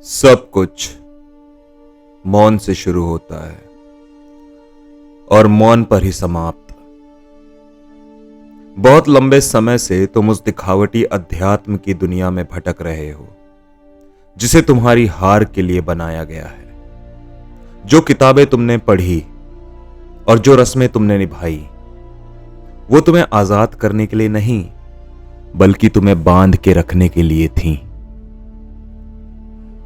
सब कुछ मौन से शुरू होता है और मौन पर ही समाप्त। बहुत लंबे समय से तुम उस दिखावटी अध्यात्म की दुनिया में भटक रहे हो जिसे तुम्हारी हार के लिए बनाया गया है। जो किताबें तुमने पढ़ी और जो रस्में तुमने निभाई वो तुम्हें आजाद करने के लिए नहीं बल्कि तुम्हें बांध के रखने के लिए थीं।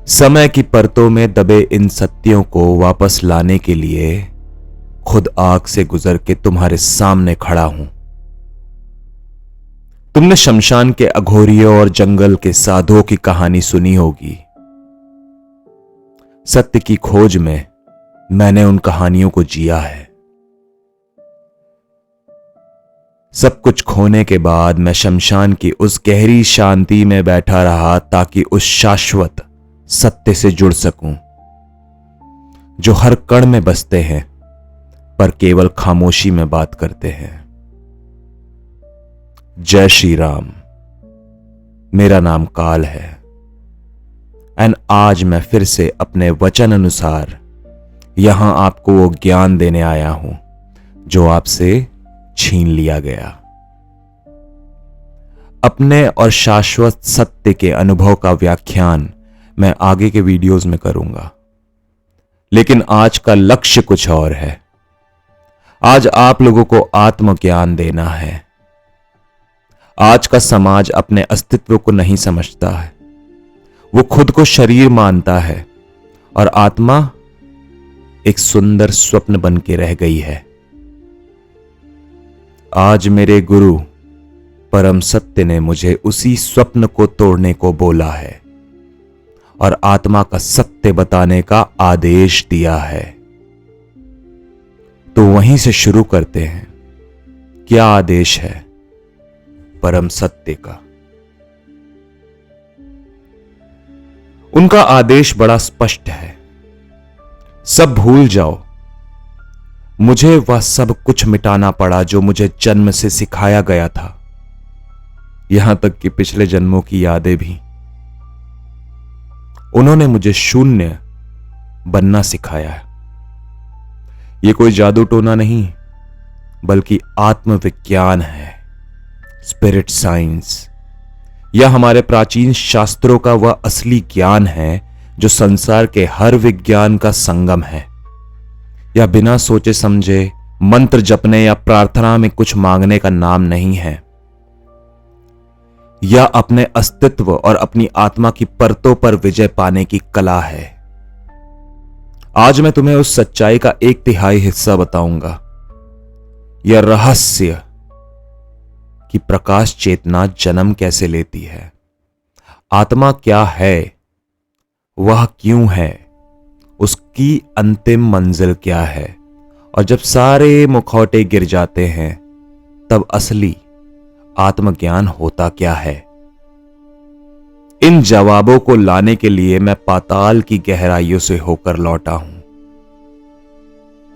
समय की परतों में दबे इन सत्यों को वापस लाने के लिए खुद आग से गुजर के तुम्हारे सामने खड़ा हूं। तुमने शमशान के अघोरियों और जंगल के साधुओं की कहानी सुनी होगी। सत्य की खोज में मैंने उन कहानियों को जिया है। सब कुछ खोने के बाद मैं शमशान की उस गहरी शांति में बैठा रहा ताकि उस शाश्वत सत्य से जुड़ सकूं जो हर कण में बसते हैं पर केवल खामोशी में बात करते हैं। जय श्री राम। मेरा नाम काल है एंड आज मैं फिर से अपने वचन अनुसार यहां आपको वो ज्ञान देने आया हूं जो आपसे छीन लिया गया। अपने और शाश्वत सत्य के अनुभव का व्याख्यान मैं आगे के वीडियोस में करूंगा, लेकिन आज का लक्ष्य कुछ और है। आज आप लोगों को आत्मज्ञान देना है। आज का समाज अपने अस्तित्व को नहीं समझता है। वो खुद को शरीर मानता है और आत्मा एक सुंदर स्वप्न बन के रह गई है। आज मेरे गुरु परम सत्य ने मुझे उसी स्वप्न को तोड़ने को बोला है और आत्मा का सत्य बताने का आदेश दिया है। तो वहीं से शुरू करते हैं। क्या आदेश है परम सत्य का? उनका आदेश बड़ा स्पष्ट है। सब भूल जाओ। मुझे वह सब कुछ मिटाना पड़ा जो मुझे जन्म से सिखाया गया था, यहां तक कि पिछले जन्मों की यादें भी। उन्होंने मुझे शून्य बनना सिखाया है। यह कोई जादू टोना नहीं बल्कि आत्मविज्ञान है, स्पिरिट साइंस। यह हमारे प्राचीन शास्त्रों का वह असली ज्ञान है जो संसार के हर विज्ञान का संगम है। यह बिना सोचे समझे मंत्र जपने या प्रार्थना में कुछ मांगने का नाम नहीं है। यह अपने अस्तित्व और अपनी आत्मा की परतों पर विजय पाने की कला है। आज मैं तुम्हें उस सच्चाई का 1/3 हिस्सा बताऊंगा। यह रहस्य कि प्रकाश चेतना जन्म कैसे लेती है, आत्मा क्या है, वह क्यों है, उसकी अंतिम मंजिल क्या है, और जब सारे मुखौटे गिर जाते हैं तब असली आत्मज्ञान होता क्या है। इन जवाबों को लाने के लिए मैं पाताल की गहराइयों से होकर लौटा हूं।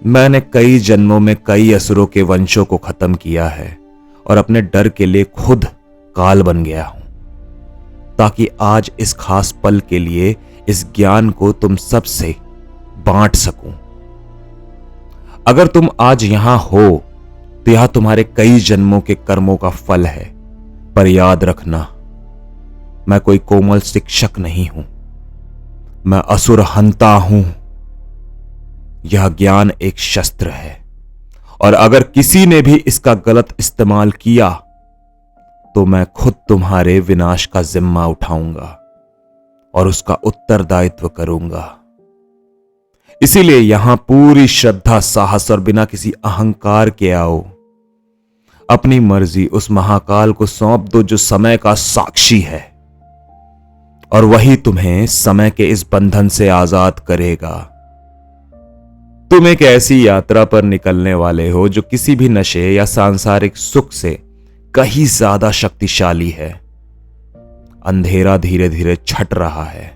मैंने कई जन्मों में कई असुरों के वंशों को खत्म किया है और अपने डर के लिए खुद काल बन गया हूं ताकि आज इस खास पल के लिए इस ज्ञान को तुम सबसे बांट सकूं। अगर तुम आज यहां हो तो यह तुम्हारे कई जन्मों के कर्मों का फल है। पर याद रखना, मैं कोई कोमल शिक्षक नहीं हूं, मैं असुर हंता हूं। यह ज्ञान एक शस्त्र है और अगर किसी ने भी इसका गलत इस्तेमाल किया तो मैं खुद तुम्हारे विनाश का जिम्मा उठाऊंगा और उसका उत्तरदायित्व करूंगा। इसीलिए यहां पूरी श्रद्धा, साहस और बिना किसी अहंकार के आओ। अपनी मर्जी उस महाकाल को सौंप दो जो समय का साक्षी है और वही तुम्हें समय के इस बंधन से आजाद करेगा। तुम एक ऐसी यात्रा पर निकलने वाले हो जो किसी भी नशे या सांसारिक सुख से कहीं ज्यादा शक्तिशाली है। अंधेरा धीरे धीरे छट रहा है।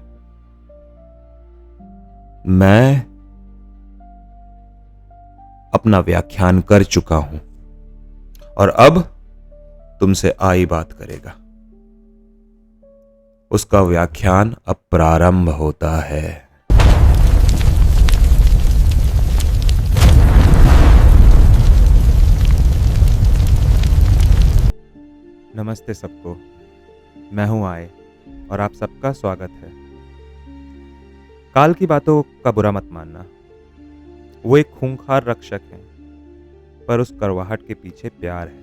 मैं अपना व्याख्यान कर चुका हूं और अब तुमसे आई बात करेगा। उसका व्याख्यान अब प्रारंभ होता है। नमस्ते सबको, मैं हूं आए और आप सबका स्वागत है। काल की बातों का बुरा मत मानना, वो एक खूंखार रक्षक है, पर उस करवाहट के पीछे प्यार है।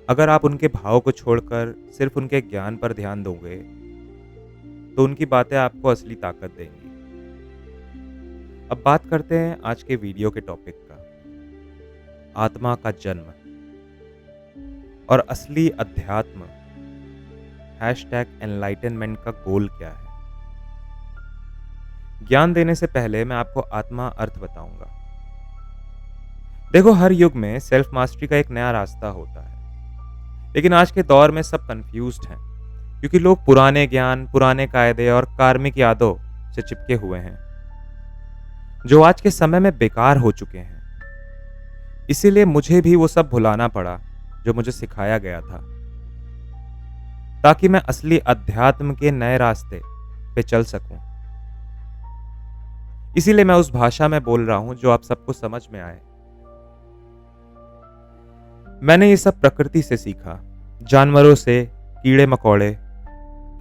अगर आप उनके भाव को छोड़कर सिर्फ उनके ज्ञान पर ध्यान दोगे तो उनकी बातें आपको असली ताकत देंगी। अब बात करते हैं आज के वीडियो के टॉपिक का, आत्मा का जन्म और असली अध्यात्म #एनलाइटनमेंट का गोल क्या है। ज्ञान देने से पहले मैं आपको आत्मा अर्थ बताऊंगा। देखो, हर युग में सेल्फ मास्टरी का एक नया रास्ता होता है, लेकिन आज के दौर में सब कंफ्यूज्ड हैं क्योंकि लोग पुराने ज्ञान, पुराने कायदे और कार्मिक यादों से चिपके हुए हैं जो आज के समय में बेकार हो चुके हैं। इसीलिए मुझे भी वो सब भुलाना पड़ा जो मुझे सिखाया गया था, ताकि मैं असली अध्यात्म के नए रास्ते पे चल सकूं। इसीलिए मैं उस भाषा में बोल रहा हूं जो आप सबको समझ में आए। मैंने ये सब प्रकृति से सीखा, जानवरों से, कीड़े मकोड़े।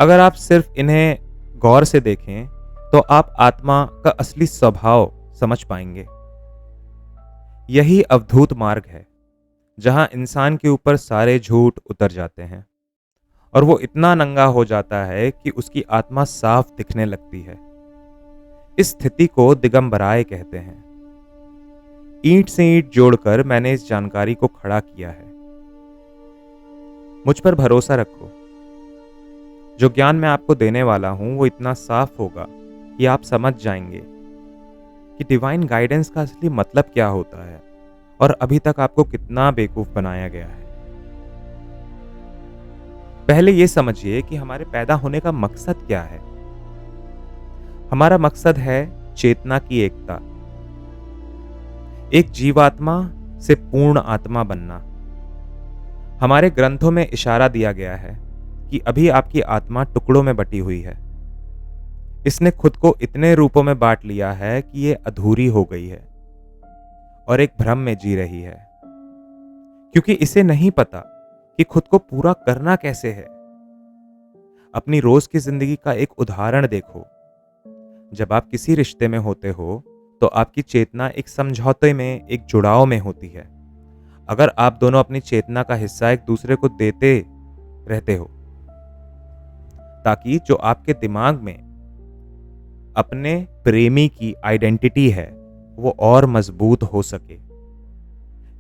अगर आप सिर्फ इन्हें गौर से देखें तो आप आत्मा का असली स्वभाव समझ पाएंगे। यही अवधूत मार्ग है जहां इंसान के ऊपर सारे झूठ उतर जाते हैं और वो इतना नंगा हो जाता है कि उसकी आत्मा साफ दिखने लगती है। इस स्थिति को दिगंबराय कहते हैं। ईंट से ईंट जोड़कर मैंने इस जानकारी को खड़ा किया है। मुझ पर भरोसा रखो, जो ज्ञान मैं आपको देने वाला हूं वो इतना साफ होगा कि आप समझ जाएंगे कि डिवाइन गाइडेंस का असली मतलब क्या होता है और अभी तक आपको कितना बेवकूफ बनाया गया है। पहले ये समझिए कि हमारे पैदा होने का मकसद क्या है। हमारा मकसद है चेतना की एकता, एक जीवात्मा से पूर्ण आत्मा बनना। हमारे ग्रंथों में इशारा दिया गया है कि अभी आपकी आत्मा टुकड़ों में बटी हुई है। इसने खुद को इतने रूपों में बांट लिया है कि ये अधूरी हो गई है और एक भ्रम में जी रही है, क्योंकि इसे नहीं पता कि खुद को पूरा करना कैसे है। अपनी रोज की जिंदगी का एक उदाहरण देखो। जब आप किसी रिश्ते में होते हो तो आपकी चेतना एक समझौते में, एक जुड़ाव में होती है। अगर आप दोनों अपनी चेतना का हिस्सा एक दूसरे को देते रहते हो ताकि जो आपके दिमाग में अपने प्रेमी की आइडेंटिटी है वो और मजबूत हो सके।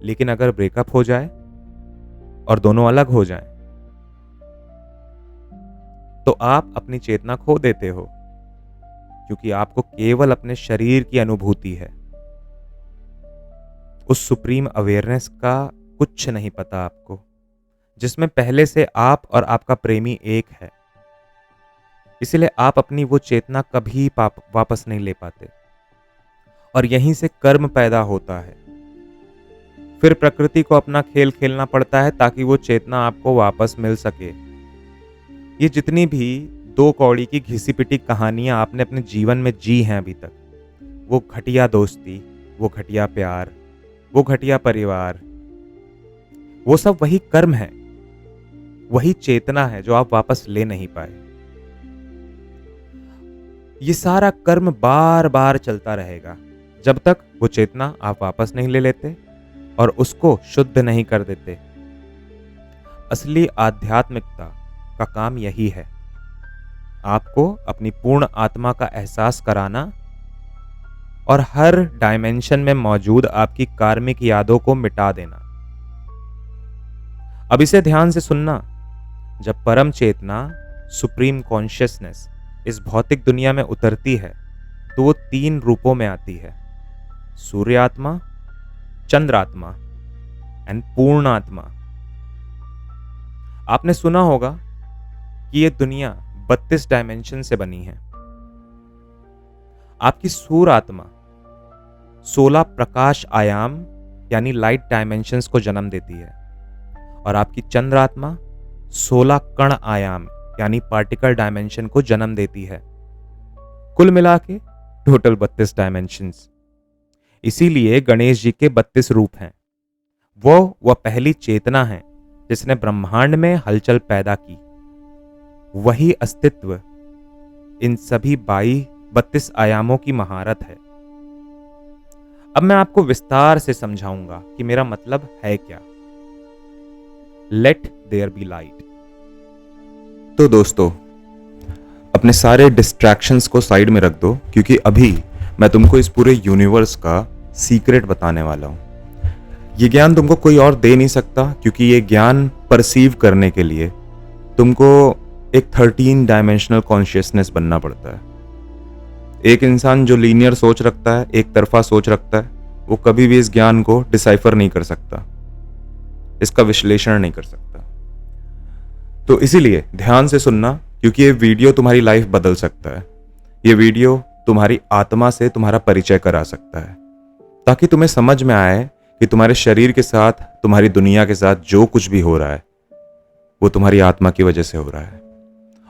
लेकिन अगर ब्रेकअप हो जाए और दोनों अलग हो जाएं, तो आप अपनी चेतना खो देते हो, क्योंकि आपको केवल अपने शरीर की अनुभूति है। उस सुप्रीम अवेयरनेस का कुछ नहीं पता आपको, जिसमें पहले से आप और आपका प्रेमी एक है। इसलिए आप अपनी वो चेतना कभी वापस नहीं ले पाते और यहीं से कर्म पैदा होता है। फिर प्रकृति को अपना खेल खेलना पड़ता है ताकि वो चेतना आपको वापस मिल सके। ये जितनी भी दो कौड़ी की घिसी पिटी कहानियां आपने अपने जीवन में जी हैं अभी तक, वो घटिया दोस्ती, वो घटिया प्यार, वो घटिया परिवार, वो सब वही कर्म है, वही चेतना है जो आप वापस ले नहीं पाए। ये सारा कर्म बार बार चलता रहेगा जब तक वो चेतना आप वापस नहीं ले लेते और उसको शुद्ध नहीं कर देते। असली आध्यात्मिकता का काम यही है, आपको अपनी पूर्ण आत्मा का एहसास कराना और हर डायमेंशन में मौजूद आपकी कार्मिक यादों को मिटा देना। अब इसे ध्यान से सुनना। जब परम चेतना, सुप्रीम कॉन्शियसनेस इस भौतिक दुनिया में उतरती है तो वो 3 रूपों में आती है, सूर्य आत्मा, चंद्र आत्मा एंड पूर्ण आत्मा। आपने सुना होगा कि ये दुनिया 32 डायमेंशन से बनी है। आपकी सूर्य आत्मा 16 प्रकाश आयाम यानी लाइट डायमेंशंस को जन्म देती है और आपकी चंद्र आत्मा 16 कण आयाम यानी पार्टिकल डायमेंशन को जन्म देती है। कुल मिला के टोटल 32 डायमेंशंस। इसीलिए गणेश जी के 32 रूप हैं। वह पहली चेतना है जिसने ब्रह्मांड में हलचल पैदा की। वही अस्तित्व इन सभी 32 आयामों की महारत है। अब मैं आपको विस्तार से समझाऊंगा कि मेरा मतलब है क्या। Let there be light. तो दोस्तों, अपने सारे डिस्ट्रैक्शंस को साइड में रख दो, क्योंकि अभी मैं तुमको इस पूरे यूनिवर्स का सीक्रेट बताने वाला हूं। ये ज्ञान तुमको कोई और दे नहीं सकता, क्योंकि ये ज्ञान परसीव करने के लिए तुमको एक 13 डायमेंशनल कॉन्शियसनेस बनना पड़ता है। एक इंसान जो लीनियर सोच रखता है, एक तरफा सोच रखता है, वो कभी भी इस ज्ञान को डिसाइफर नहीं कर सकता, इसका विश्लेषण नहीं कर सकता। तो इसीलिए ध्यान से सुनना, क्योंकि ये वीडियो तुम्हारी लाइफ बदल सकता है। ये वीडियो तुम्हारी आत्मा से तुम्हारा परिचय करा सकता है, ताकि तुम्हें समझ में आए कि तुम्हारे शरीर के साथ, तुम्हारी दुनिया के साथ जो कुछ भी हो रहा है वो तुम्हारी आत्मा की वजह से हो रहा है।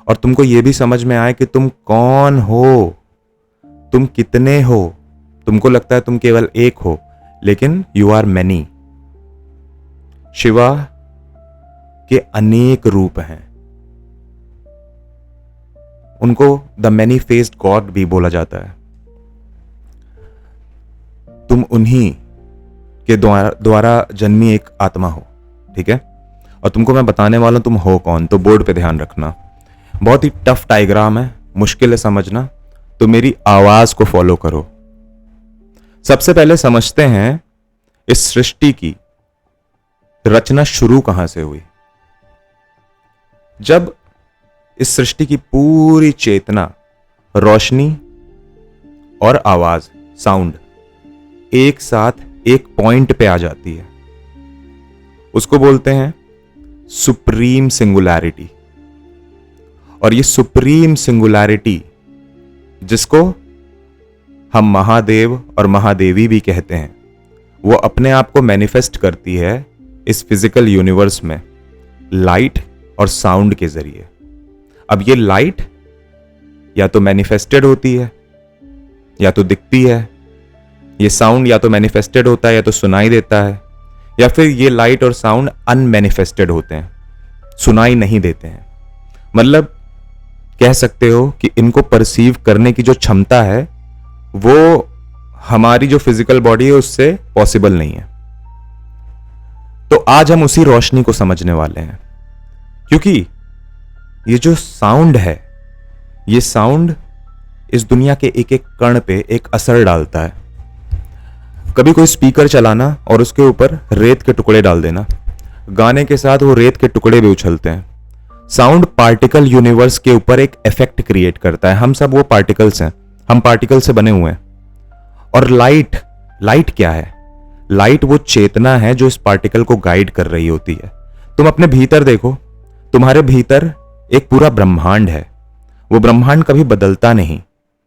और तुमको ये भी समझ में आए कि तुम कौन हो, तुम कितने हो। तुमको लगता है तुम केवल एक हो, लेकिन यू आर मैनी। शिवा के अनेक रूप हैं। उनको द मैनी फेस्ड गॉड भी बोला जाता है। तुम उन्हीं के द्वारा जन्मी एक आत्मा हो, ठीक है। और तुमको मैं बताने वाला हूं तुम हो कौन। तो बोर्ड पे ध्यान रखना, बहुत ही टफ डायग्राम है, मुश्किल है समझना, तो मेरी आवाज को फॉलो करो। सबसे पहले समझते हैं इस सृष्टि की रचना शुरू कहां से हुई। जब इस सृष्टि की पूरी चेतना, रोशनी और आवाज, साउंड एक साथ एक पॉइंट पे आ जाती है, उसको बोलते हैं सुप्रीम सिंगुलैरिटी। और ये सुप्रीम सिंगुलैरिटी, जिसको हम महादेव और महादेवी भी कहते हैं, वो अपने आप को मैनिफेस्ट करती है इस फिजिकल यूनिवर्स में लाइट और साउंड के जरिए। अब ये लाइट या तो मैनिफेस्टेड होती है या तो दिखती है, ये साउंड या तो मैनिफेस्टेड होता है या तो सुनाई देता है, या फिर ये लाइट और साउंड अनमैनिफेस्टेड होते हैं, सुनाई नहीं देते हैं। मतलब कह सकते हो कि इनको परसीव करने की जो क्षमता है वो हमारी जो फिजिकल बॉडी है उससे पॉसिबल नहीं है। तो आज हम उसी रोशनी को समझने वाले हैं, क्योंकि ये जो साउंड है, ये साउंड इस दुनिया के एक एक कण पे एक असर डालता है। कभी कोई स्पीकर चलाना और उसके ऊपर रेत के टुकड़े डाल देना, गाने के साथ वो रेत के टुकड़े भी उछलते हैं। साउंड पार्टिकल यूनिवर्स के ऊपर एक इफेक्ट क्रिएट करता है। हम सब वो पार्टिकल्स हैं, हम पार्टिकल से बने हुए हैं। और लाइट क्या है? लाइट वो चेतना है जो इस पार्टिकल को गाइड कर रही होती है। तुम अपने भीतर देखो, तुम्हारे भीतर एक पूरा ब्रह्मांड है। वो ब्रह्मांड कभी बदलता नहीं,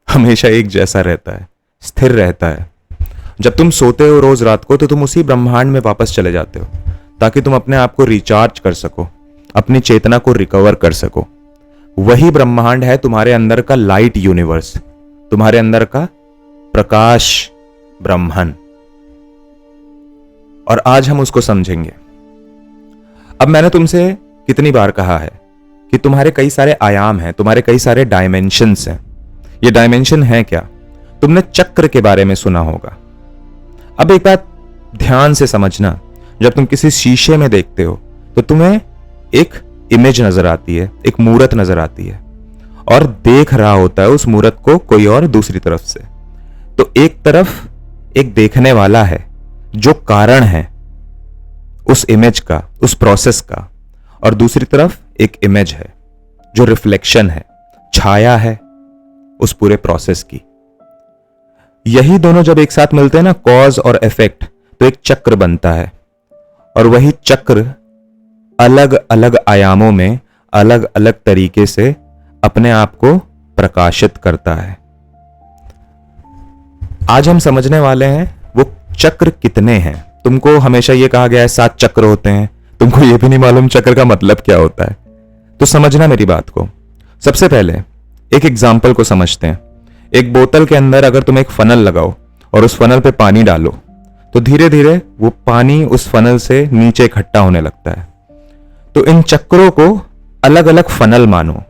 हमेशा एक जैसा रहता है, स्थिर रहता है। जब तुम सोते हो रोज रात को, तो तुम उसी ब्रह्मांड में वापस चले जाते हो, ताकि तुम अपने आप को रिचार्ज कर सको, अपनी चेतना को रिकवर कर सको। वही ब्रह्मांड है तुम्हारे अंदर का लाइट यूनिवर्स, तुम्हारे अंदर का प्रकाश ब्रह्मन। और आज हम उसको समझेंगे। अब मैंने तुमसे कितनी बार कहा है कि तुम्हारे कई सारे आयाम हैं, तुम्हारे कई सारे डायमेंशंस हैं। ये डायमेंशन है क्या? तुमने चक्र के बारे में सुना होगा। अब एक बात ध्यान से समझना, जब तुम किसी शीशे में देखते हो तो तुम्हें एक इमेज नजर आती है, एक मूरत नजर आती है, और देख रहा होता है उस मूरत को कोई और दूसरी तरफ से। तो एक तरफ एक देखने वाला है जो कारण है उस इमेज का, उस प्रोसेस का, और दूसरी तरफ एक इमेज है जो रिफ्लेक्शन है, छाया है उस पूरे प्रोसेस की। यही दोनों जब एक साथ मिलते हैं ना, कॉज और इफेक्ट, तो एक चक्र बनता है। और वही चक्र अलग अलग आयामों में अलग अलग तरीके से अपने आप को प्रकाशित करता है। आज हम समझने वाले हैं वो चक्र कितने हैं। तुमको हमेशा ये कहा गया है 7 चक्र होते हैं, तुमको ये भी नहीं मालूम चक्र का मतलब क्या होता है। तो समझना मेरी बात को। सबसे पहले एक एग्जाम्पल को समझते हैं। एक बोतल के अंदर अगर तुम एक फनल लगाओ और उस फनल पे पानी डालो तो धीरे धीरे वो पानी उस फनल से नीचे इकट्ठा होने लगता है। तो इन चक्रों को अलग अलग फनल मानो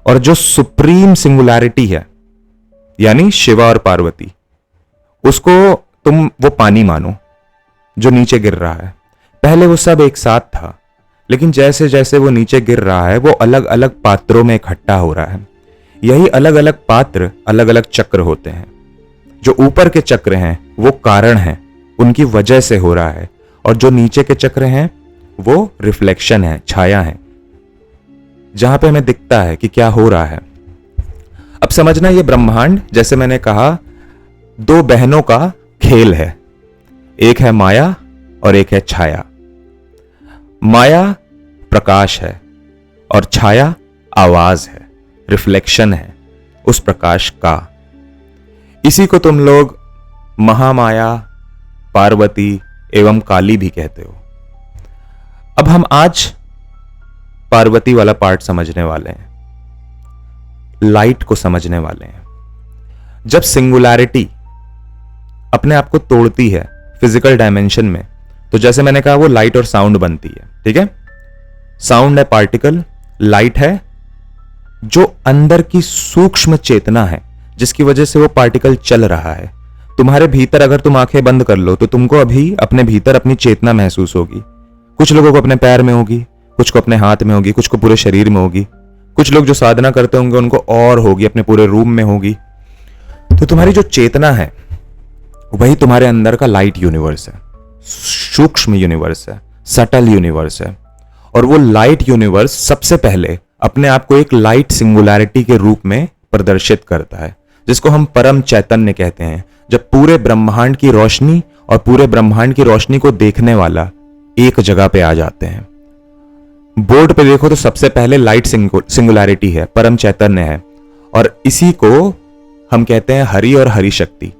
और जो सुप्रीम सिंगुलैरिटी है यानी शिवा और पार्वती, उसको तुम वो पानी मानो जो नीचे गिर रहा है। पहले वो सब एक साथ था, लेकिन जैसे जैसे वो नीचे गिर रहा है वो अलग अलग पात्रों में इकट्ठा हो रहा है। यही अलग अलग पात्र अलग अलग चक्र होते हैं। जो ऊपर के चक्र हैं वो कारण हैं, उनकी वजह से हो रहा है, और जो नीचे के चक्र हैं वो रिफ्लेक्शन है, छाया है, जहां पे हमें दिखता है कि क्या हो रहा है। अब समझना, ये ब्रह्मांड जैसे मैंने कहा दो बहनों का खेल है। एक है माया और एक है छाया। माया प्रकाश है और छाया आवाज है, रिफ्लेक्शन है उस प्रकाश का। इसी को तुम लोग महामाया, पार्वती एवं काली भी कहते हो। अब हम आज पार्वती वाला पार्ट समझने वाले हैं, लाइट को समझने वाले हैं। जब सिंगुलैरिटी अपने आप को तोड़ती है फिजिकल डायमेंशन में, तो जैसे मैंने कहा वो लाइट और साउंड बनती है, ठीक है। साउंड है पार्टिकल, लाइट है जो अंदर की सूक्ष्म चेतना है जिसकी वजह से वो पार्टिकल चल रहा है। तुम्हारे भीतर अगर तुम आंखें बंद कर लो तो तुमको अभी अपने भीतर अपनी चेतना महसूस होगी। कुछ लोगों को अपने पैर में होगी, कुछ को अपने हाथ में होगी, कुछ को पूरे शरीर में होगी। कुछ लोग जो साधना करते होंगे उनको और होगी, अपने पूरे रूम में होगी। तो तुम्हारी जो चेतना है वही तुम्हारे अंदर का लाइट यूनिवर्स है, सूक्ष्म यूनिवर्स है, सटल यूनिवर्स है। और वो लाइट यूनिवर्स सबसे पहले अपने आप को एक लाइट सिंगुलैरिटी के रूप में प्रदर्शित करता है, जिसको हम परम चैतन्य कहते हैं। जब पूरे ब्रह्मांड की रोशनी और पूरे ब्रह्मांड की रोशनी को देखने वाला एक जगह पे आ जाते हैं। बोर्ड पे देखो तो सबसे पहले लाइट सिंगुलैरिटी है, परम चैतन्य है, और इसी को हम कहते हैं हरि और हरि शक्ति।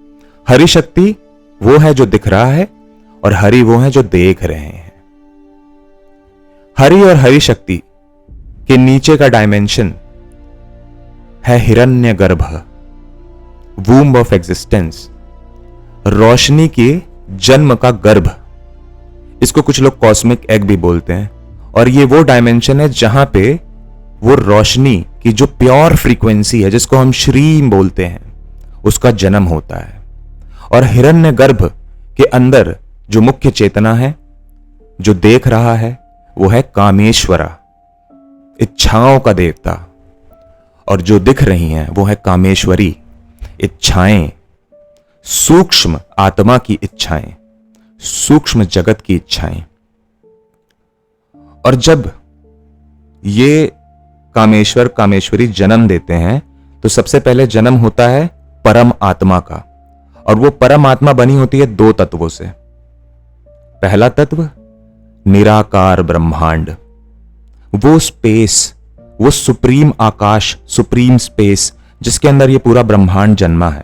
हरि शक्ति वो है जो दिख रहा है और हरि वो है जो देख रहे हैं। हरि और हरि शक्ति के नीचे का डायमेंशन है हिरण्यगर्भ, वूम्ब ऑफ एग्जिस्टेंस, रोशनी के जन्म का गर्भ। इसको कुछ लोग कॉस्मिक एग भी बोलते हैं। और ये वो डायमेंशन है जहां पे वो रोशनी की जो प्योर फ्रीक्वेंसी है, जिसको हम श्रीम बोलते हैं, उसका जन्म होता है। और हिरण्यगर्भ के अंदर जो मुख्य चेतना है, जो देख रहा है, वो है कामेश्वरा, इच्छाओं का देवता। और जो दिख रही हैं वो है कामेश्वरी, इच्छाएं, सूक्ष्म आत्मा की इच्छाएं, सूक्ष्म जगत की इच्छाएं। और जब ये कामेश्वर कामेश्वरी जन्म देते हैं तो सबसे पहले जन्म होता है परम आत्मा का। और वो परम आत्मा बनी होती है दो तत्वों से। पहला तत्व निराकार ब्रह्मांड, वो स्पेस, वो सुप्रीम आकाश, सुप्रीम स्पेस जिसके अंदर ये पूरा ब्रह्मांड जन्मा है।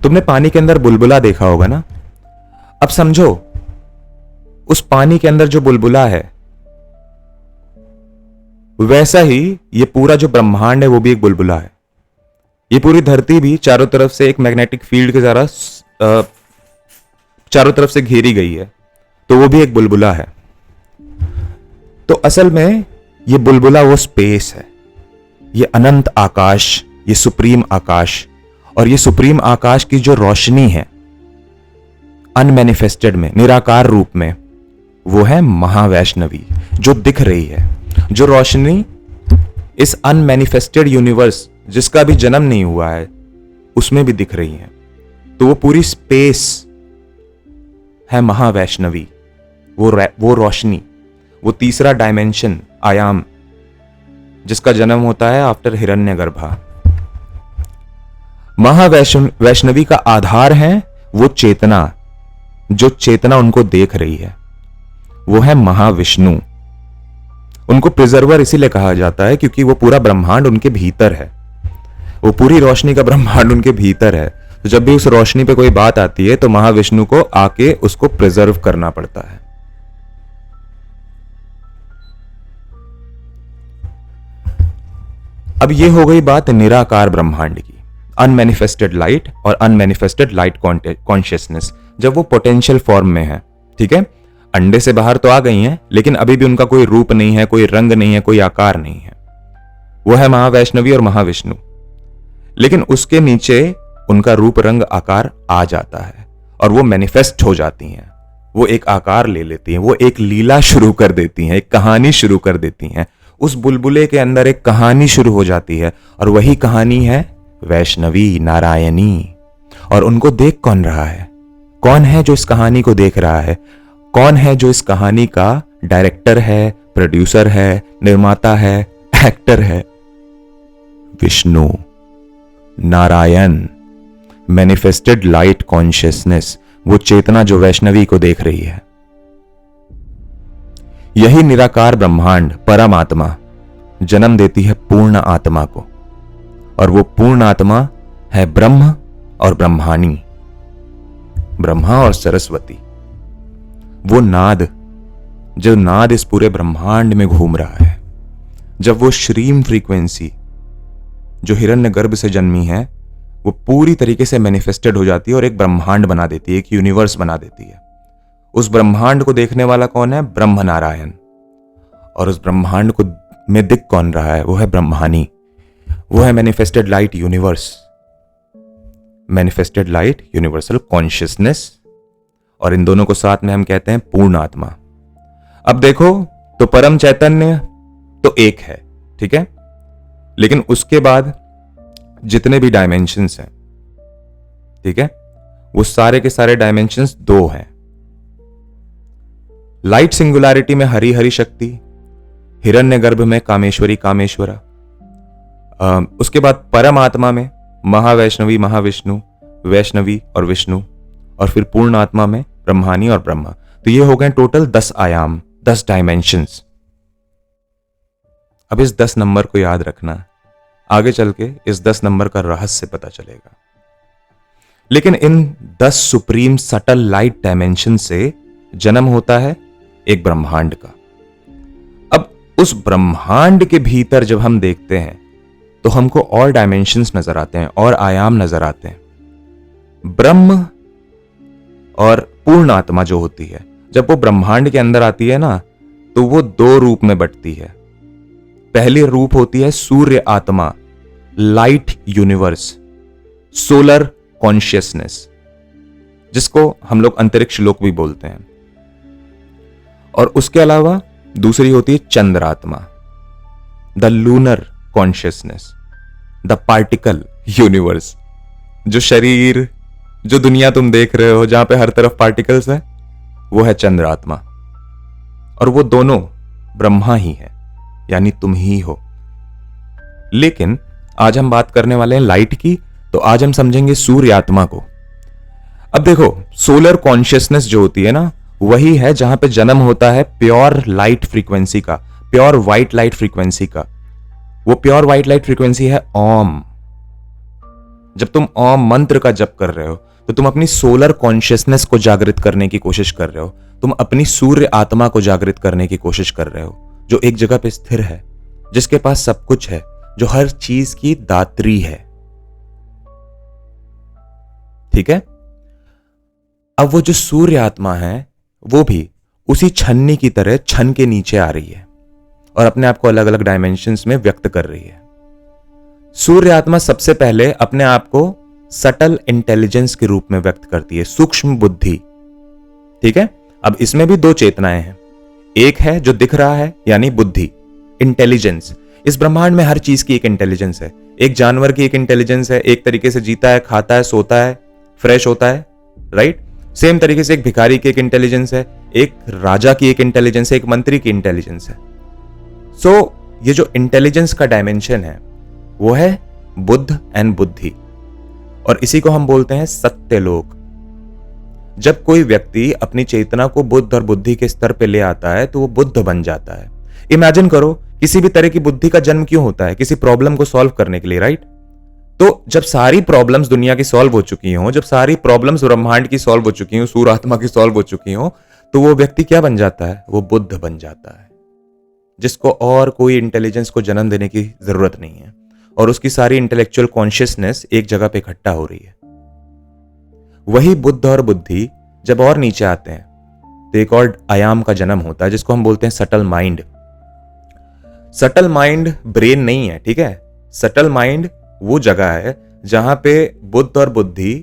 तुमने पानी के अंदर बुलबुला देखा होगा ना। अब समझो उस पानी के अंदर जो बुलबुला है वैसा ही ये पूरा जो ब्रह्मांड है वो भी एक बुलबुला है। ये पूरी धरती भी चारों तरफ से एक मैग्नेटिक फील्ड के द्वारा चारों तरफ से घेरी गई है, तो वो भी एक बुलबुला है। तो असल में ये बुलबुला वो स्पेस है, ये अनंत आकाश, ये सुप्रीम आकाश। और ये सुप्रीम आकाश की जो रोशनी है अनमैनिफेस्टेड में, निराकार रूप में, वो है महावैष्णवी जो दिख रही है। जो रोशनी इस अनमैनिफेस्टेड यूनिवर्स जिसका भी जन्म नहीं हुआ है उसमें भी दिख रही है। तो वो पूरी स्पेस है महावैष्णवी, वो रोशनी, वो तीसरा डायमेंशन, आयाम, जिसका जन्म होता है आफ्टर हिरण्यगर्भा। महावैष्णवी का आधार है वो चेतना, जो चेतना उनको देख रही है, वो है महाविष्णु। उनको प्रिजर्वर इसीलिए कहा जाता है क्योंकि वो पूरा ब्रह्मांड उनके भीतर है, वो पूरी रोशनी का ब्रह्मांड उनके भीतर है। तो जब भी उस रोशनी पे कोई बात आती है तो महाविष्णु को आके उसको प्रिजर्व करना पड़ता है। अब ये हो गई बात निराकार ब्रह्मांड की, अनमैनिफेस्टेड लाइट और अनमैनिफेस्टेड लाइट कॉन्शियसनेस जब वो पोटेंशियल फॉर्म में है। ठीक है, अंडे से बाहर तो आ गई हैं, लेकिन अभी भी उनका कोई रूप नहीं है, कोई रंग नहीं है, कोई आकार नहीं है। वो है महावैष्णवी और महाविष्णु, लेकिन उसके नीचे उनका रूप रंग आकार आ जाता है और वो मैनिफेस्ट हो जाती हैं। वो एक आकार ले लेती हैं, वो एक लीला शुरू कर देती हैं, एक कहानी शुरू कर देती हैं। उस बुलबुले के अंदर एक कहानी शुरू हो जाती है और वही कहानी है वैष्णवी नारायणी। और उनको देख कौन रहा है? कौन है जो इस कहानी को देख रहा है? कौन है जो इस कहानी का डायरेक्टर है, प्रोड्यूसर है, निर्माता है, एक्टर है? Vishnu, Narayan, manifested light consciousness, वो चेतना जो वैष्णवी को देख रही है। यही निराकार ब्रह्मांड परमात्मा जन्म देती है पूर्ण आत्मा को, और वो पूर्ण आत्मा है ब्रह्म और ब्रह्मानी, ब्रह्मा और सरस्वती। वो नाद, जो नाद इस पूरे ब्रह्मांड में घूम रहा है, जब वो श्रीम फ्रीक्वेंसी जो हिरण्यगर्भ से जन्मी है वो पूरी तरीके से मैनिफेस्टेड हो जाती है और एक ब्रह्मांड बना देती है, एक यूनिवर्स बना देती है। उस ब्रह्मांड को देखने वाला कौन है? ब्रह्म नारायण। और उस ब्रह्मांड को में दिख कौन रहा है? वो है ब्रह्मानी, वो है manifested light universe, manifested light universal consciousness. और इन दोनों को साथ में हम कहते हैं पूर्ण आत्मा। अब देखो तो परम चैतन्य तो एक है, ठीक है, लेकिन उसके बाद जितने भी डायमेंशंस हैं, ठीक है, वो सारे के सारे डायमेंशंस दो हैं। लाइट सिंगुलैरिटी में हरि हरि शक्ति, हिरण्यगर्भ में कामेश्वरी कामेश्वरा, उसके बाद परमात्मा में महावैष्णवी महाविष्णु, वैष्णवी और विष्णु, और फिर पूर्ण आत्मा में ब्रह्मानी और ब्रह्मा। तो ये हो गए टोटल 10 आयाम, 10 डायमेंशंस। अब इस 10 नंबर को याद रखना, आगे चल के इस 10 नंबर का रहस्य पता चलेगा। लेकिन इन 10 सुप्रीम सटल लाइट डायमेंशन से जन्म होता है एक ब्रह्मांड का। अब उस ब्रह्मांड के भीतर जब हम देखते हैं तो हमको और डायमेंशंस नजर आते हैं, और आयाम नजर आते हैं। ब्रह्म और पूर्ण आत्मा जो होती है, जब वो ब्रह्मांड के अंदर आती है ना, तो वो दो रूप में बंटती है। पहली रूप होती है सूर्य आत्मा, लाइट यूनिवर्स, सोलर कॉन्शियसनेस, जिसको हम लोग अंतरिक्ष लोक भी बोलते हैं। और उसके अलावा दूसरी होती है चंद्र आत्मा, the lunar consciousness, the particle universe, जो शरीर, जो दुनिया तुम देख रहे हो जहां पे हर तरफ पार्टिकल्स है, वो है चंद्र आत्मा। और वो दोनों ब्रह्मा ही है, यानी तुम ही हो। लेकिन आज हम बात करने वाले हैं लाइट की, तो आज हम समझेंगे सूर्य आत्मा को। अब देखो, सोलर कॉन्शियसनेस जो होती है ना, वही है जहां पे जन्म होता है प्योर लाइट फ्रीक्वेंसी का, प्योर व्हाइट लाइट फ्रीक्वेंसी का। वो प्योर व्हाइट लाइट फ्रीक्वेंसी है ओम। जब तुम ओम मंत्र का जप कर रहे हो तो तुम अपनी सोलर कॉन्शियसनेस को जागृत करने की कोशिश कर रहे हो, तुम अपनी सूर्य आत्मा को जागृत करने की कोशिश कर रहे हो, जो एक जगह पे स्थिर है, जिसके पास सब कुछ है, जो हर चीज की दात्री है। ठीक है, अब वो जो सूर्य आत्मा है वो भी उसी छन्नी की तरह छन के नीचे आ रही है और अपने आप को अलग अलग डायमेंशंस में व्यक्त कर रही है। सूर्य आत्मा सबसे पहले अपने आप को सटल इंटेलिजेंस के रूप में व्यक्त करती है, सूक्ष्म बुद्धि। ठीक है, अब इसमें भी दो चेतनाएं हैं। एक है जो दिख रहा है, यानी बुद्धि, इंटेलिजेंस। इस ब्रह्मांड में हर चीज की एक इंटेलिजेंस है। एक जानवर की एक इंटेलिजेंस है, एक तरीके से जीता है, खाता है, सोता है, फ्रेश होता है, राइट। सेम तरीके से एक भिखारी की एक इंटेलिजेंस है, एक राजा की एक इंटेलिजेंस है, एक मंत्री की इंटेलिजेंस है। सो ये जो इंटेलिजेंस का डायमेंशन है वो है बुद्ध एंड बुद्धि, और इसी को हम बोलते हैं सत्यलोक। जब कोई व्यक्ति अपनी चेतना को बुद्ध और बुद्धि के स्तर पे ले आता है तो वो बुद्ध बन जाता है। इमेजिन करो, किसी भी तरह की बुद्धि का जन्म क्यों होता है? किसी प्रॉब्लम को सॉल्व करने के लिए, राइट। तो जब सारी प्रॉब्लम्स दुनिया की सॉल्व हो चुकी हों, जब सारी प्रॉब्लम्स ब्रह्मांड की सॉल्व हो चुकी हों, सूर्य आत्मा की सॉल्व हो चुकी हों, तो वो व्यक्ति क्या बन जाता है? वो बुद्ध बन जाता है, जिसको और कोई इंटेलिजेंस को जन्म देने की जरूरत नहीं है। और उसकी सारी इंटेलेक्चुअल कॉन्शियसनेस एक जगह पे इकट्ठा हो रही है। वही बुद्ध और बुद्धि जब और नीचे आते हैं तो एक और आयाम का जन्म होता है जिसको हम बोलते हैं subtle mind. Subtle mind brain नहीं है, ठीक है। सटल माइंड वो जगह है जहां पे बुद्ध और बुद्धि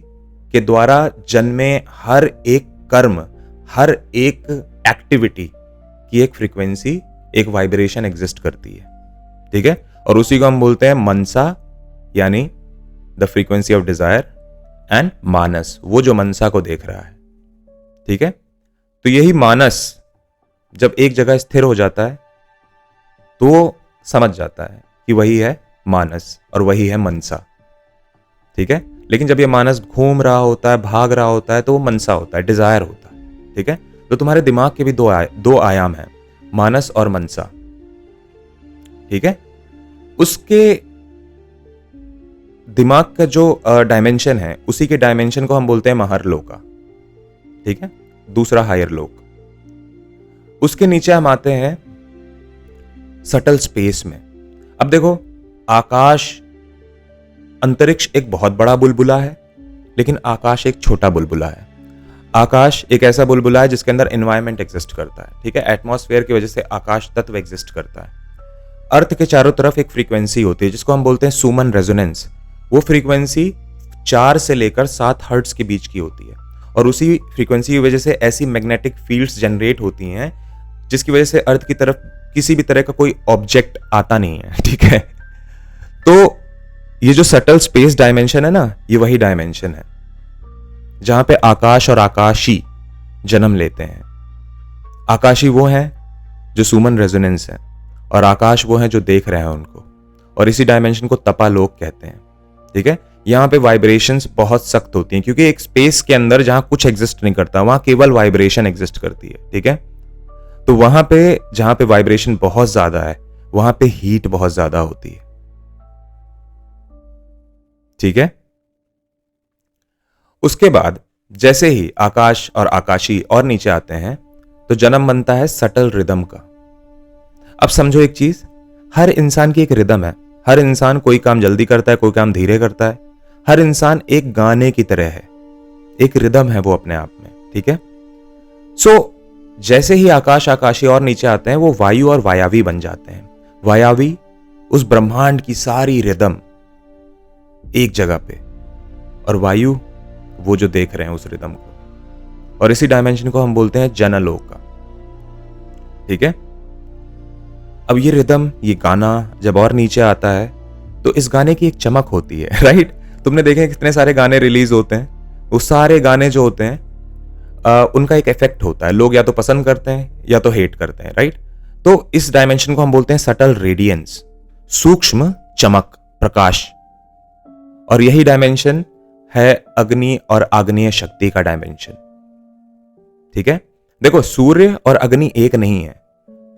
के द्वारा जन्मे हर एक कर्म, हर एक एक्टिविटी की एक फ्रीक्वेंसी, एक वाइब्रेशन एग्जिस्ट करती है, ठीक है। और उसी को हम बोलते हैं मनसा, यानी the frequency of desire, and मानस, वो जो मनसा को देख रहा है, ठीक है। तो यही मानस जब एक जगह स्थिर हो जाता है तो समझ जाता है कि वही है मानस और वही है मनसा, ठीक है। लेकिन जब ये मानस घूम रहा होता है, भाग रहा होता है, तो वो मनसा होता है, डिजायर होता है, ठीक है। तो तुम्हारे दिमाग के भी दो आयाम हैं, मानस और मनसा, ठीक है। उसके दिमाग का जो डायमेंशन है, उसी के डायमेंशन को हम बोलते हैं महरलोका, ठीक है, दूसरा हायर लोक। उसके नीचे हम आते हैं सटल स्पेस में। अब देखो, आकाश, अंतरिक्ष एक बहुत बड़ा बुलबुला है, लेकिन आकाश एक छोटा बुलबुला है। आकाश एक ऐसा बुलबुला है जिसके अंदर एनवायरनमेंट एग्जिस्ट करता है, ठीक है। एटमॉस्फेयर की वजह से आकाश तत्व एग्जिस्ट करता है। अर्थ के चारों तरफ एक फ्रीक्वेंसी होती है जिसको हम बोलते हैं सुमन रेजोनेंस। वो फ्रीक्वेंसी 4 से लेकर 7 हर्ट्ज के बीच की होती है, और उसी फ्रीक्वेंसी की वजह से ऐसी मैग्नेटिक फील्ड्स जनरेट होती हैं जिसकी वजह से अर्थ की तरफ किसी भी तरह का कोई ऑब्जेक्ट आता नहीं है, ठीक है। तो ये जो सटल स्पेस डायमेंशन है ना, ये वही डायमेंशन है जहां पे आकाश और आकाशी जन्म लेते हैं। आकाशी वो है जो सुमन रेजोनेंस है, और आकाश वो है जो देख रहे हैं उनको, और इसी डायमेंशन को तपालोक कहते हैं, ठीक है। यहां पे वाइब्रेशंस बहुत सख्त होती हैं, क्योंकि एक स्पेस के अंदर जहां कुछ एग्जिस्ट नहीं करता, वहां केवल वाइब्रेशन एग्जिस्ट करती है, ठीक है। तो वहां पे जहां पे वाइब्रेशन बहुत ज्यादा है, वहां पे हीट बहुत ज्यादा होती है, ठीक है। उसके बाद जैसे ही आकाश और आकाशी और नीचे आते हैं तो जन्म बनता है सटल रिदम का। अब समझो एक चीज, हर इंसान की एक रिदम है। हर इंसान कोई काम जल्दी करता है, कोई काम धीरे करता है। हर इंसान एक गाने की तरह है, एक रिदम है वो अपने आप में, ठीक है। सो जैसे ही आकाश, आकाशी और नीचे आते हैं, वो वायु और वायावी बन जाते हैं। वायावी उस ब्रह्मांड की सारी रिदम एक जगह पे, और वायु वो जो देख रहे हैं उस रिदम को, और इसी डायमेंशन को हम बोलते हैं जनलोक का, ठीक है। अब ये रिदम, ये गाना जब और नीचे आता है तो इस गाने की एक चमक होती है, राइट। तुमने देखे कितने सारे गाने रिलीज होते हैं, वो सारे गाने जो होते हैं उनका एक इफेक्ट होता है। लोग या तो पसंद करते हैं या तो हेट करते हैं, राइट। तो इस डायमेंशन को हम बोलते हैं सटल रेडियंस, सूक्ष्म चमक, प्रकाश। और यही डायमेंशन है अग्नि और आग्नेय शक्ति का डायमेंशन, ठीक है। देखो, सूर्य और अग्नि एक नहीं है।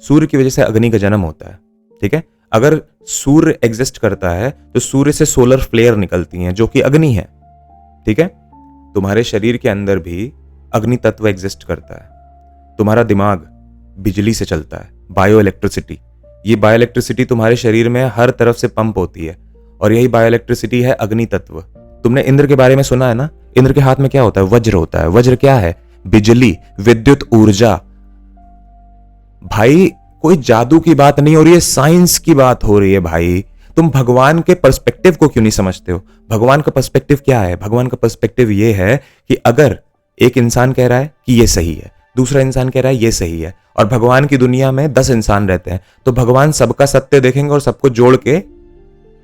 सूर्य की वजह से अग्नि का जन्म होता है, ठीक है। अगर सूर्य एग्जिस्ट करता है तो सूर्य से सोलर फ्लेयर निकलती हैं जो कि अग्नि है, ठीक है। तुम्हारे शरीर के अंदर भी अग्नि तत्व एग्जिस्ट करता है। तुम्हारा दिमाग बिजली से चलता है, बायो इलेक्ट्रिसिटी। ये बायो इलेक्ट्रिसिटी तुम्हारे शरीर में हर तरफ से पंप होती है, और यही बायो इलेक्ट्रिसिटी है अग्नि तत्व। तुमने इंद्र के बारे में सुना है ना, इंद्र के हाथ में क्या होता है? वज्र होता है। वज्र क्या है? बिजली, विद्युत ऊर्जा। भाई कोई जादू की बात नहीं हो रही है, साइंस की बात हो रही है भाई। तुम भगवान के पर्सपेक्टिव को क्यों नहीं समझते हो? भगवान का पर्सपेक्टिव क्या है? भगवान का पर्सपेक्टिव ये है कि अगर एक इंसान कह रहा है कि ये सही है, दूसरा इंसान कह रहा है ये सही है, और भगवान की दुनिया में 10 इंसान रहते हैं, तो भगवान सबका सत्य देखेंगे और सबको जोड़ के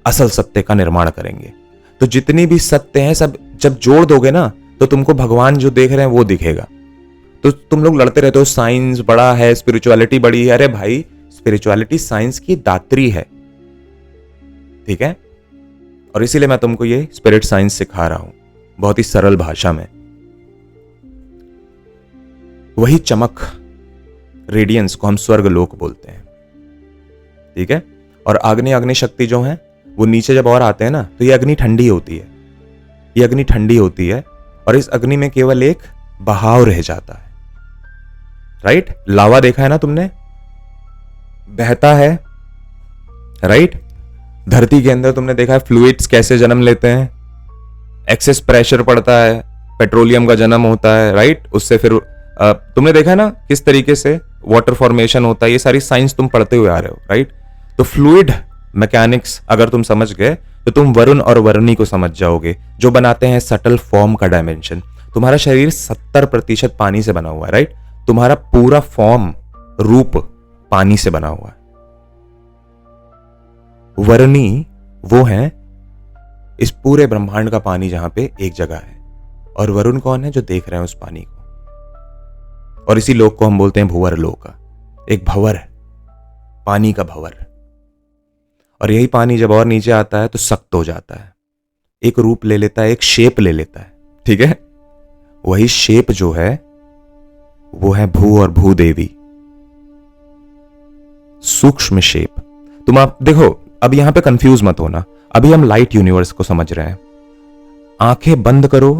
असल सत्य का निर्माण करेंगे। तो जितनी भी सत्य हैं सब जब जोड़ दोगे ना, तो तुमको भगवान जो देख रहे हैं वो दिखेगा। तो तुम लोग लड़ते रहते हो साइंस बड़ा है, स्पिरिचुअलिटी बड़ी है। अरे भाई, स्पिरिचुअलिटी साइंस की दात्री है, ठीक है। और इसीलिए मैं तुमको ये स्पिरिट साइंस सिखा रहा हूं बहुत ही सरल भाषा में। वही चमक, रेडियंस को हम स्वर्ग लोक बोलते हैं, ठीक है। और अग्नि शक्ति जो है वो नीचे जब और आते हैं ना, तो ये अग्नि ठंडी होती है। ये अग्नि ठंडी होती है और इस अग्नि में केवल एक बहाव रह जाता है, राइट। लावा देखा है ना तुमने, बहता है, राइट। धरती के अंदर तुमने देखा है फ्लूइड्स कैसे जन्म लेते हैं, एक्सेस प्रेशर पड़ता है, पेट्रोलियम का जन्म होता है, राइट। उससे फिर तुमने देखा है ना किस तरीके से वाटर फॉर्मेशन होता है, ये सारी साइंस तुम पढ़ते हुए आ रहे हो, राइट। तो फ्लूइड मैकेनिक्स अगर तुम समझ गए तो तुम वरुण और वरुणी को समझ जाओगे, जो बनाते हैं सटल फॉर्म का डायमेंशन। तुम्हारा शरीर 70% पानी से बना हुआ है, राइट। तुम्हारा पूरा फॉर्म, रूप पानी से बना हुआ है। वरुणी वो है इस पूरे ब्रह्मांड का पानी जहां पे एक जगह है, और वरुण कौन है, जो देख रहे हैं उस पानी को। और इसी लोक को हम बोलते हैं भुवर लोक, एक भंवर है, पानी का भंवर। और यही पानी जब और नीचे आता है तो सख्त हो जाता है, एक रूप ले लेता है, एक शेप ले लेता है, ठीक है। वही शेप जो है वो है भू और भूदेवी, सूक्ष्म शेप। तुम आप देखो, अब यहां पे कंफ्यूज मत होना, अभी हम लाइट यूनिवर्स को समझ रहे हैं। आंखें बंद करो,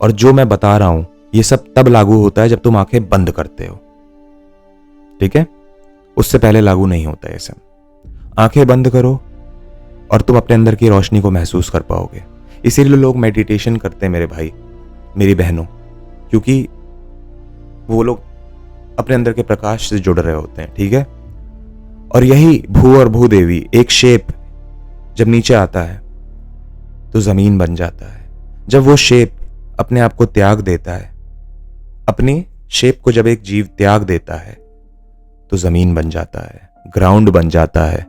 और जो मैं बता रहा हूं ये सब तब लागू होता है जब तुम आंखें बंद करते हो, ठीक है। उससे पहले लागू नहीं होता है सब। आंखें बंद करो और तुम अपने अंदर की रोशनी को महसूस कर पाओगे। इसीलिए लोग मेडिटेशन करते हैं मेरे भाई, मेरी बहनों, क्योंकि वो लोग अपने अंदर के प्रकाश से जुड़ रहे होते हैं, ठीक है। और यही भू और भूदेवी, एक शेप जब नीचे आता है तो जमीन बन जाता है। जब वो शेप अपने आप को त्याग देता है, अपनी शेप को जब एक जीव त्याग देता है तो जमीन बन जाता है, ग्राउंड बन जाता है।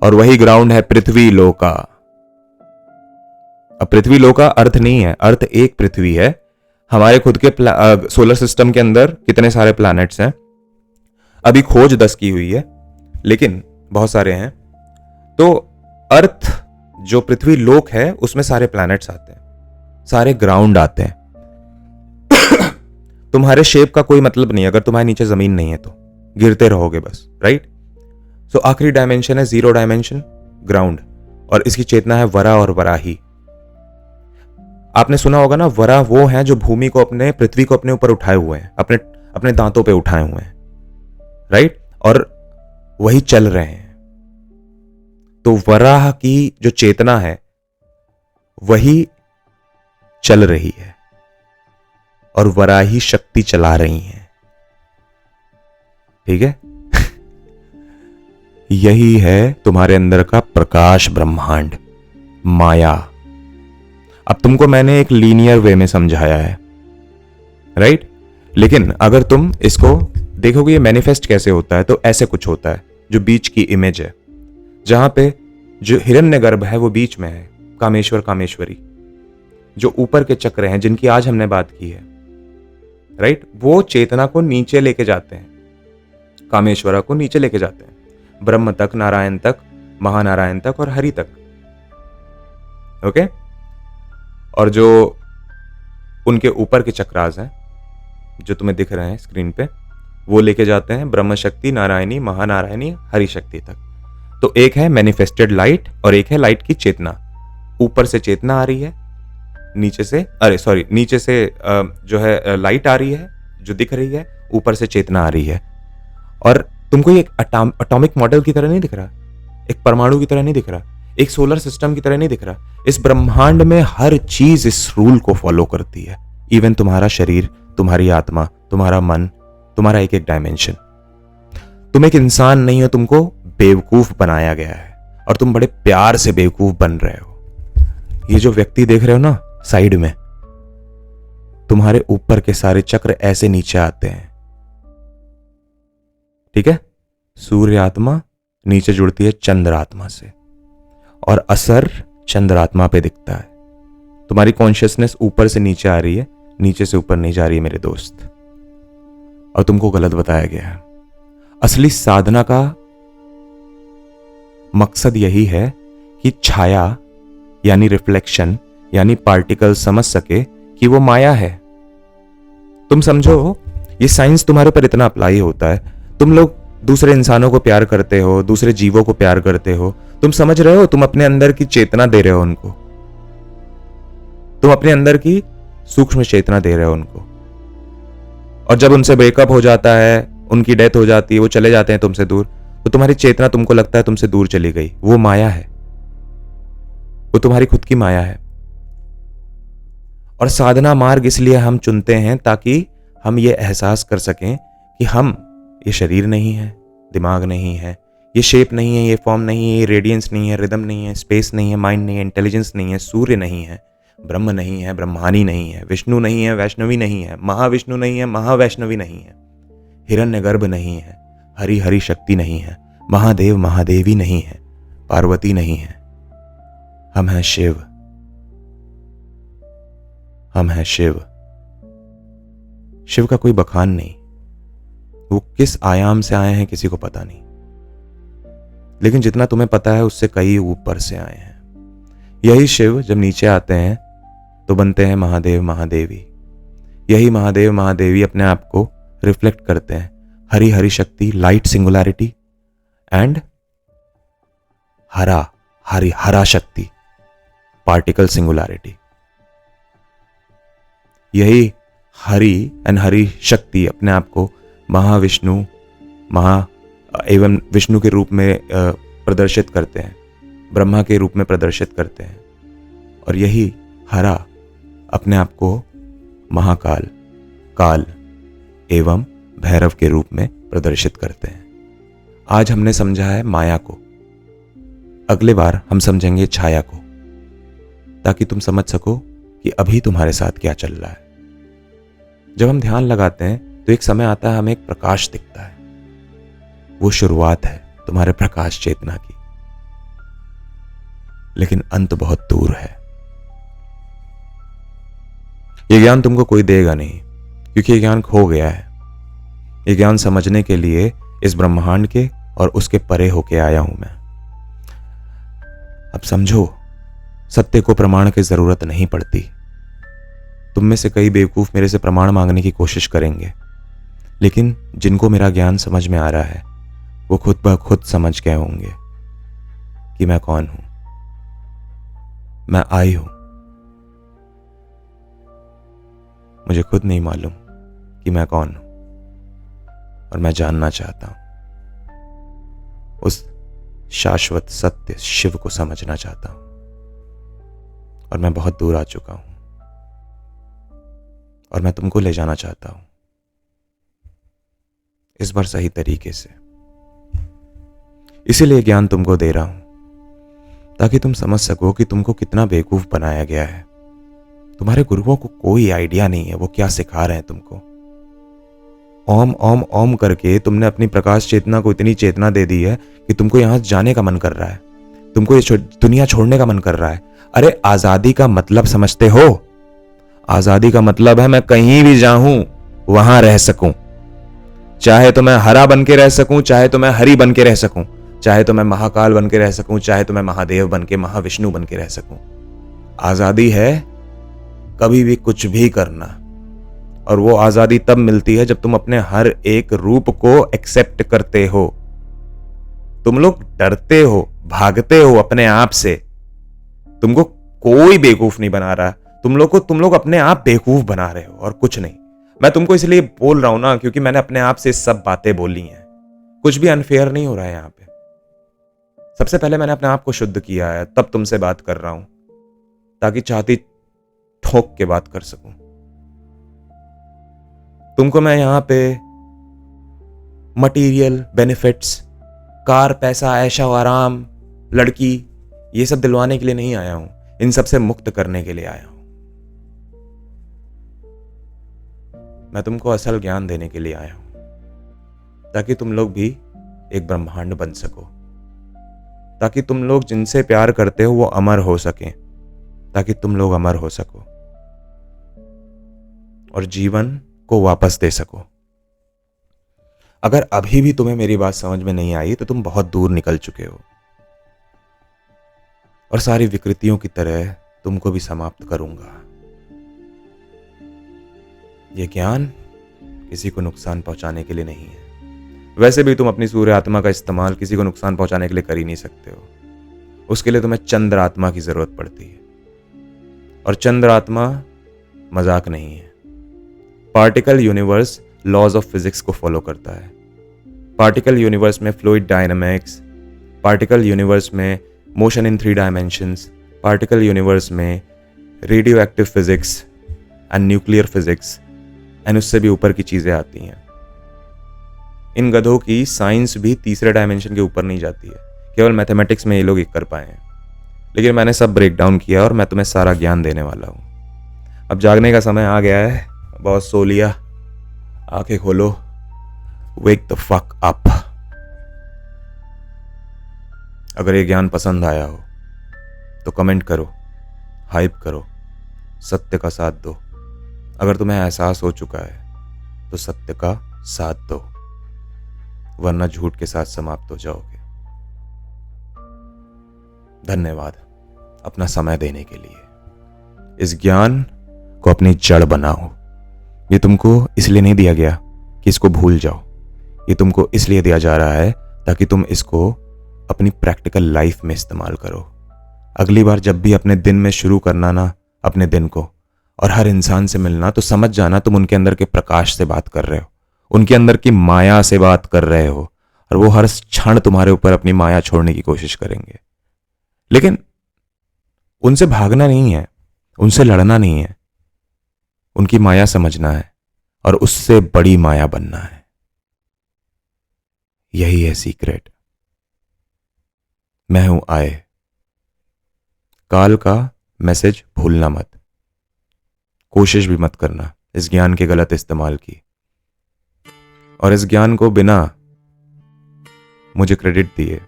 और वही ग्राउंड है पृथ्वी लोका। अब पृथ्वी लोका अर्थ नहीं है, अर्थ एक पृथ्वी है। हमारे खुद के सोलर सिस्टम के अंदर कितने सारे प्लैनेट्स हैं, अभी खोज 10 की हुई है, लेकिन बहुत सारे हैं। तो अर्थ जो पृथ्वी लोक है उसमें सारे प्लैनेट्स आते हैं, सारे ग्राउंड आते हैं। तुम्हारे शेप का कोई मतलब नहीं, अगर तुम्हारे नीचे जमीन नहीं है तो गिरते रहोगे बस, राइट। सो आखिरी डायमेंशन है 0 डायमेंशन, ग्राउंड, और इसकी चेतना है वरा और वराही। आपने सुना होगा ना, वरा वो हैं जो भूमि को, अपने पृथ्वी को अपने ऊपर उठाए हुए हैं, अपने अपने दांतों पे उठाए हुए हैं, राइट, और वही चल रहे हैं। तो वराह की जो चेतना है वही चल रही है, और वराही शक्ति चला रही है, ठीक है। यही है तुम्हारे अंदर का प्रकाश ब्रह्मांड, माया। अब तुमको मैंने एक लीनियर वे में समझाया है, राइट। लेकिन अगर तुम इसको देखोगे ये मैनिफेस्ट कैसे होता है, तो ऐसे कुछ होता है। जो बीच की इमेज है, जहां पे जो हिरण्यगर्भ है वो बीच में है, कामेश्वर कामेश्वरी, जो ऊपर के चक्र हैं जिनकी आज हमने बात की है, राइट, वो चेतना को नीचे लेके जाते हैं, कामेश्वरा को नीचे लेके जाते हैं, ब्रह्म तक, नारायण तक, महानारायण तक और हरि तक, ओके। और जो उनके ऊपर के चक्रास हैं जो तुम्हें दिख रहे हैं स्क्रीन पे, वो लेके जाते हैं ब्रह्म शक्ति, नारायणी, महानारायणी, हरि शक्ति तक। तो एक है मैनिफेस्टेड लाइट और एक है लाइट की चेतना। ऊपर से चेतना आ रही है, नीचे से जो है लाइट आ रही है जो दिख रही है, ऊपर से चेतना आ रही है। और तुमको ये एटॉमिक मॉडल की तरह नहीं दिख रहा, एक परमाणु की तरह नहीं दिख रहा, एक सोलर सिस्टम की तरह नहीं दिख रहा। इस ब्रह्मांड में हर चीज इस रूल को फॉलो करती है, इवन तुम्हारा शरीर, तुम्हारी आत्मा, तुम्हारा मन, तुम्हारा एक एक डायमेंशन। तुम एक इंसान नहीं हो, तुमको बेवकूफ बनाया गया है, और तुम बड़े प्यार से बेवकूफ बन रहे हो। ये जो व्यक्ति देख रहे हो ना साइड में, तुम्हारे ऊपर के सारे चक्र ऐसे नीचे आते हैं, ठीक है। सूर्य आत्मा नीचे जुड़ती है चंद्र आत्मा से, और असर चंद्र आत्मा पे दिखता है। तुम्हारी कॉन्शियसनेस ऊपर से नीचे आ रही है, नीचे से ऊपर नहीं जा रही है मेरे दोस्त, और तुमको गलत बताया गया है। असली साधना का मकसद यही है कि छाया यानी रिफ्लेक्शन यानी पार्टिकल समझ सके कि वो माया है। तुम समझो, ये साइंस तुम्हारे पर इतना अप्लाई होता है। तुम लोग दूसरे इंसानों को प्यार करते हो, दूसरे जीवों को प्यार करते हो, तुम समझ रहे हो, तुम अपने अंदर की चेतना दे रहे हो उनको, तुम अपने अंदर की सूक्ष्म चेतना दे रहे हो उनको। और जब उनसे ब्रेकअप हो जाता है, उनकी डेथ हो जाती है, वो चले जाते हैं तुमसे दूर, तो तुम्हारी चेतना, तुमको लगता है तुमसे दूर चली गई, वो माया है। वो तुम्हारी खुद की माया है। और साधना मार्ग इसलिए हम चुनते हैं ताकि हम ये एहसास कर सकें कि हम ये शरीर नहीं है, दिमाग नहीं है, ये शेप नहीं है, ये फॉर्म नहीं है, ये रेडियंस नहीं है, रिदम नहीं है, स्पेस नहीं है, माइंड नहीं है, इंटेलिजेंस नहीं है, सूर्य नहीं है, ब्रह्म नहीं है, ब्रह्मानी नहीं है, विष्णु नहीं है, वैष्णवी नहीं है, महाविष्णु नहीं है, महावैष्णवी नहीं है, हिरण्यगर्भ नहीं है, हरि हरि शक्ति नहीं है, महादेव महादेवी नहीं है, पार्वती नहीं है। हम हैं शिव, हम हैं शिव। शिव का कोई बखान नहीं, वो किस आयाम से आए हैं किसी को पता नहीं, लेकिन जितना तुम्हें पता है उससे कई ऊपर से आए हैं। यही शिव जब नीचे आते हैं तो बनते हैं महादेव महादेवी। यही महादेव महादेवी अपने आप को रिफ्लेक्ट करते हैं हरि हरि शक्ति, लाइट सिंगुलैरिटी, एंड हरा हरि हरा शक्ति, पार्टिकल सिंगुलैरिटी। यही हरि एंड हरि शक्ति अपने आप को महाविष्णु एवं विष्णु के रूप में प्रदर्शित करते हैं, ब्रह्मा के रूप में प्रदर्शित करते हैं, और यही हरा अपने आप को महाकाल, काल एवं भैरव के रूप में प्रदर्शित करते हैं। आज हमने समझा है माया को, अगले बार हम समझेंगे छाया को, ताकि तुम समझ सको कि अभी तुम्हारे साथ क्या चल रहा है। जब हम ध्यान लगाते हैं तो एक समय आता है हमें एक प्रकाश दिखता है, वो शुरुआत है तुम्हारे प्रकाश चेतना की, लेकिन अंत बहुत दूर है। ये ज्ञान तुमको कोई देगा नहीं, क्योंकि ये ज्ञान खो गया है। ये ज्ञान समझने के लिए इस ब्रह्मांड के और उसके परे होके आया हूं मैं। अब समझो, सत्य को प्रमाण की जरूरत नहीं पड़ती। तुम में से कई बेवकूफ मेरे से प्रमाण मांगने की कोशिश करेंगे, लेकिन जिनको मेरा ज्ञान समझ में आ रहा है वो खुद ब खुद समझ गए होंगे कि मैं कौन हूं। मैं आई हूं, मुझे खुद नहीं मालूम कि मैं कौन हूं, और मैं जानना चाहता हूं। उस शाश्वत सत्य शिव को समझना चाहता हूं, और मैं बहुत दूर आ चुका हूं, और मैं तुमको ले जाना चाहता हूं, इस बार सही तरीके से। इसीलिए ज्ञान तुमको दे रहा हूं, ताकि तुम समझ सको कि तुमको कितना बेवकूफ बनाया गया है। तुम्हारे गुरुओं को कोई आइडिया नहीं है वो क्या सिखा रहे हैं तुमको। ओम ओम ओम करके तुमने अपनी प्रकाश चेतना को इतनी चेतना दे दी है कि तुमको यहां जाने का मन कर रहा है, तुमको ये दुनिया छोड़ने का मन कर रहा है। अरे आजादी का मतलब समझते हो? आजादी का मतलब है मैं कहीं भी जाऊं वहां रह सकूं, चाहे तो मैं हरा बन के रह सकूं, चाहे तो मैं हरि बन के रह सकूं, चाहे तो मैं महाकाल बन के रह सकूं, चाहे तो मैं महादेव बन के, महाविष्णु बन के रह सकूं। आजादी है कभी भी कुछ भी करना, और वो आजादी तब मिलती है जब तुम अपने हर एक रूप को एक्सेप्ट करते हो। तुम लोग डरते हो, भागते हो अपने आप से। तुमको कोई बेवकूफ नहीं बना रहा, तुम लोग अपने आप बेवकूफ बना रहे हो और कुछ नहीं। मैं तुमको इसलिए बोल रहा हूं ना क्योंकि मैंने अपने आप से सब बातें बोली हैं। कुछ भी अनफेयर नहीं हो रहा है यहां पे। सबसे पहले मैंने अपने आप को शुद्ध किया है, तब तुमसे बात कर रहा हूं, ताकि छाती ठोक के बात कर सकूं। तुमको मैं यहां पे मटीरियल बेनिफिट्स, कार, पैसा, ऐशो आराम, लड़की, ये सब दिलवाने के लिए नहीं आया हूं। इन सब से मुक्त करने के लिए आया हूं। मैं तुमको असल ज्ञान देने के लिए आया हूं, ताकि तुम लोग भी एक ब्रह्मांड बन सको, ताकि तुम लोग जिनसे प्यार करते हो वो अमर हो सकें, ताकि तुम लोग अमर हो सको और जीवन को वापस दे सको। अगर अभी भी तुम्हें मेरी बात समझ में नहीं आई तो तुम बहुत दूर निकल चुके हो, और सारी विकृतियों की तरह तुमको भी समाप्त करूंगा। यह ज्ञान किसी को नुकसान पहुंचाने के लिए नहीं है। वैसे भी तुम अपनी सूर्य आत्मा का इस्तेमाल किसी को नुकसान पहुंचाने के लिए कर ही नहीं सकते हो। उसके लिए तुम्हें चंद्र आत्मा की जरूरत पड़ती है, और चंद्र आत्मा मजाक नहीं है। Particle universe laws of physics को फॉलो करता है। पार्टिकल यूनिवर्स में फ्लूइड डायनामिक्स, पार्टिकल यूनिवर्स में motion in 3 dimensions, particle universe में radioactive physics and nuclear physics and उससे भी ऊपर की चीज़ें आती हैं। इन गधों की साइंस भी तीसरे डायमेंशन के ऊपर नहीं जाती है, केवल मैथमेटिक्स में ये लोग एक कर पाए हैं। लेकिन मैंने सब ब्रेक डाउन किया और मैं तुम्हें सारा ज्ञान देने वाला हूँ। अब जागने का समय आ गया है, बहुत सो लिया, आंखें खोलो, वेक द फक अप। अगर ये ज्ञान पसंद आया हो तो कमेंट करो, हाइप करो, सत्य का साथ दो। अगर तुम्हें एहसास हो चुका है तो सत्य का साथ दो, वरना झूठ के साथ समाप्त हो जाओगे। धन्यवाद अपना समय देने के लिए। इस ज्ञान को अपनी जड़ बनाओ। ये तुमको इसलिए नहीं दिया गया कि इसको भूल जाओ, ये तुमको इसलिए दिया जा रहा है ताकि तुम इसको अपनी प्रैक्टिकल लाइफ में इस्तेमाल करो। अगली बार जब भी अपने दिन में शुरू करना ना अपने दिन को, और हर इंसान से मिलना, तो समझ जाना तुम उनके अंदर के प्रकाश से बात कर रहे हो, उनके अंदर की माया से बात कर रहे हो, और वो हर क्षण तुम्हारे ऊपर अपनी माया छोड़ने की कोशिश करेंगे। लेकिन उनसे भागना नहीं है, उनसे लड़ना नहीं है, उनकी माया समझना है और उससे बड़ी माया बनना है। यही है सीक्रेट। मैं हूं आए। काल का मैसेज भूलना मत, कोशिश भी मत करना इस ज्ञान के गलत इस्तेमाल की, और इस ज्ञान को बिना मुझे क्रेडिट दिए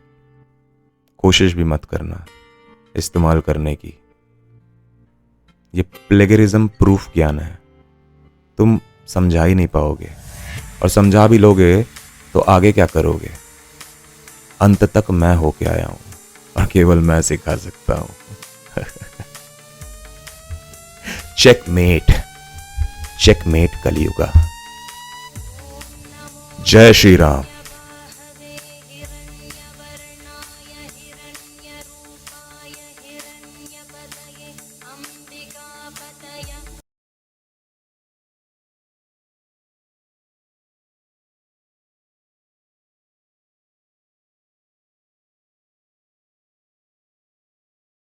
कोशिश भी मत करना इस्तेमाल करने की। ये प्लेगरिज्म प्रूफ ज्ञान है, तुम समझा ही नहीं पाओगे, और समझा भी लोगे तो आगे क्या करोगे। अंत तक मैं होके आया हूं और केवल मैं सिखा सकता हूं। Checkmate, checkmate Kaliyuga. जय श्री राम।